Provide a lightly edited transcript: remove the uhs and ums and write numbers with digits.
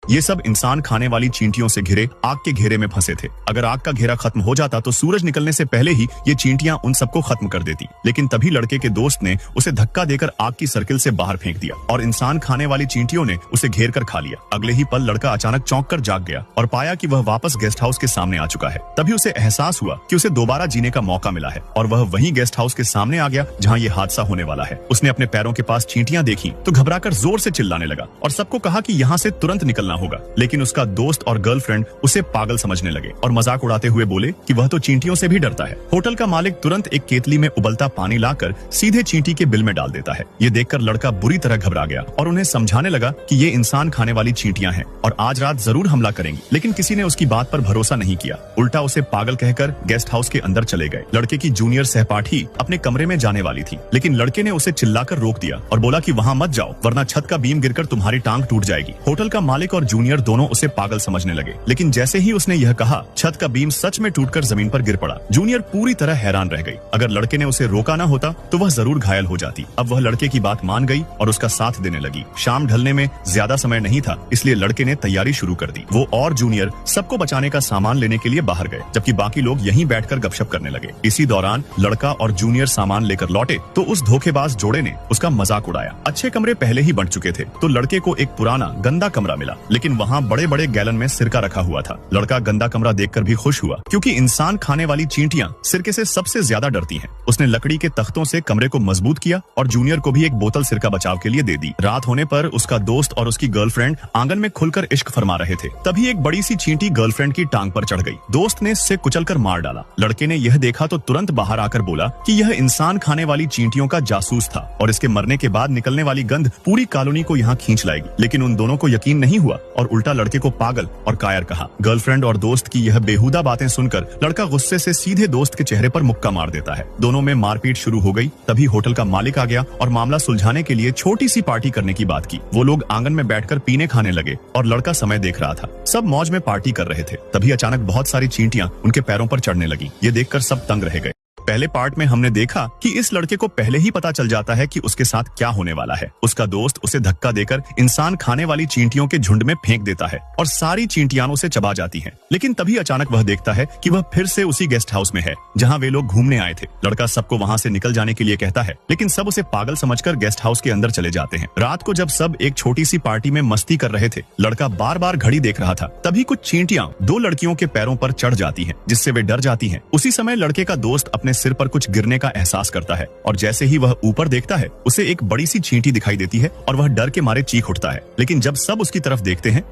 ये सब इंसान खाने वाली चींटियों से घिरे आग के घेरे में फंसे थे। अगर आग का घेरा खत्म हो जाता तो सूरज निकलने से पहले ही ये चींटियां उन सबको खत्म कर देती, लेकिन तभी लड़के के दोस्त ने उसे धक्का देकर आग की सर्किल से बाहर फेंक दिया और इंसान खाने वाली चींटियों ने उसे घेर कर खा लिया। अगले ही पल लड़का अचानक चौंक कर जाग गया और पाया कि वह वापस गेस्ट हाउस के सामने आ चुका है। तभी उसे एहसास हुआ कि उसे दोबारा जीने का मौका मिला है और वह वही गेस्ट हाउस के सामने आ गया जहाँ ये हादसा होने वाला है। उसने अपने पैरों के पास चींटियां देखी तो घबराकर जोर से चिल्लाने लगा और सबको कहा कि यहाँ से तुरंत निकलना होगा, लेकिन उसका दोस्त और गर्लफ्रेंड उसे पागल समझने लगे और मजाक उड़ाते हुए बोले कि वह तो चींटियों से भी डरता है। होटल का मालिक तुरंत एक केतली में उबलता पानी लाकर सीधे चींटी के बिल में डाल देता है। ये देखकर लड़का बुरी तरह घबरा गया और उन्हें समझाने लगा कि ये इंसान खाने वाली चींटियां हैं और आज रात जरूर हमला करेंगी, लेकिन किसी ने उसकी बात पर भरोसा नहीं किया। उल्टा उसे पागल कहकर गेस्ट हाउस के अंदर चले गए। लड़के की जूनियर सहपाठी अपने कमरे में जाने वाली थी, लेकिन लड़के ने उसे चिल्लाकर रोक दिया और बोला कि वहाँ मत जाओ वरना छत का बीम गिरकर तुम्हारी टांग टूट जाएगी। होटल का मालिक और जूनियर दोनों उसे पागल समझने लगे, लेकिन जैसे ही उसने यह कहा छत का बीम सच में टूटकर जमीन पर गिर पड़ा। जूनियर पूरी तरह हैरान रह गई। अगर लड़के ने उसे रोका ना होता तो वह जरूर घायल हो जाती। अब वह लड़के की बात मान गई और उसका साथ देने लगी। शाम ढलने में ज्यादा समय नहीं था, इसलिए लड़के ने तैयारी शुरू कर दी। वो और जूनियर सबको बचाने का सामान लेने के लिए बाहर गए, जबकि बाकी लोग यहीं बैठकर गपशप करने लगे। इसी दौरान लड़का और जूनियर सामान लेकर लौटे तो उस धोखेबाज जोड़े ने उसका मजाक उड़ाया। अच्छे कमरे पहले ही बन चुके थे तो लड़के को एक पुराना गंदा कमरा मिला, लेकिन वहाँ बड़े बड़े गैलन में सिरका रखा हुआ था। लड़का गंदा कमरा देखकर भी खुश हुआ, क्योंकि इंसान खाने वाली चींटियां सिरके से सबसे ज्यादा डरती हैं। उसने लकड़ी के तख्तों से कमरे को मजबूत किया और जूनियर को भी एक बोतल सिरका बचाव के लिए दे दी। रात होने पर उसका दोस्त और उसकी गर्लफ्रेंड आंगन में खुलकर इश्क फरमा रहे थे। तभी एक बड़ी सी चींटी गर्लफ्रेंड की टांग पर चढ़ गई। दोस्त ने इससे कुचलकर मार डाला। लड़के ने यह देखा तो तुरंत बाहर आकर बोला कि यह इंसान खाने वाली चींटियों का जासूस था और इसके मरने के बाद निकलने वाली गंध पूरी कॉलोनी को यहाँ खींच लाएगी। लेकिन उन दोनों को यकीन नहीं हुआ और उल्टा लड़के को पागल और कायर कहा। गर्लफ्रेंड और दोस्त की यह बेहुदा बातें सुनकर लड़का गुस्से से सीधे दोस्त के चेहरे पर मुक्का मार देता है। दोनों में मारपीट शुरू हो गई। तभी होटल का मालिक आ गया और मामला सुलझाने के लिए छोटी सी पार्टी करने की बात की। वो लोग आंगन में बैठकर पीने खाने लगे और लड़का समय देख रहा था। सब मौज में पार्टी कर रहे थे। तभी अचानक बहुत सारी चींटियां उनके पैरों पर चढ़ने लगी। ये देखकर सब तंग रह गए। पहले पार्ट में हमने देखा कि इस लड़के को पहले ही पता चल जाता है कि उसके साथ क्या होने वाला है। उसका दोस्त उसे धक्का देकर इंसान खाने वाली चींटियों के झुंड में फेंक देता है और सारी चींटियां उसे चबा जाती हैं। लेकिन तभी अचानक वह देखता है कि वह फिर से उसी गेस्ट हाउस में है जहां वे लोग घूमने आए थे। लड़का सबको वहां से निकल जाने के लिए कहता है, लेकिन सब उसे पागल समझकर गेस्ट हाउस के अंदर चले जाते हैं। रात को जब सब एक छोटी सी पार्टी में मस्ती कर रहे थे, लड़का बार बार घड़ी देख रहा था। तभी कुछ चींटियां दो लड़कियों के पैरों पर चढ़ जाती हैं, जिससे वे डर जाती हैं। उसी समय लड़के का दोस्त अपने सिर पर कुछ गिरने का एहसास करता है और जैसे ही वह ऊपर देखता है उसे एक बड़ी सी चींटी दिखाई देती है और वह डर के मारे चीख उठता है। लेकिन जब सब उसकी तरफ देखते हैं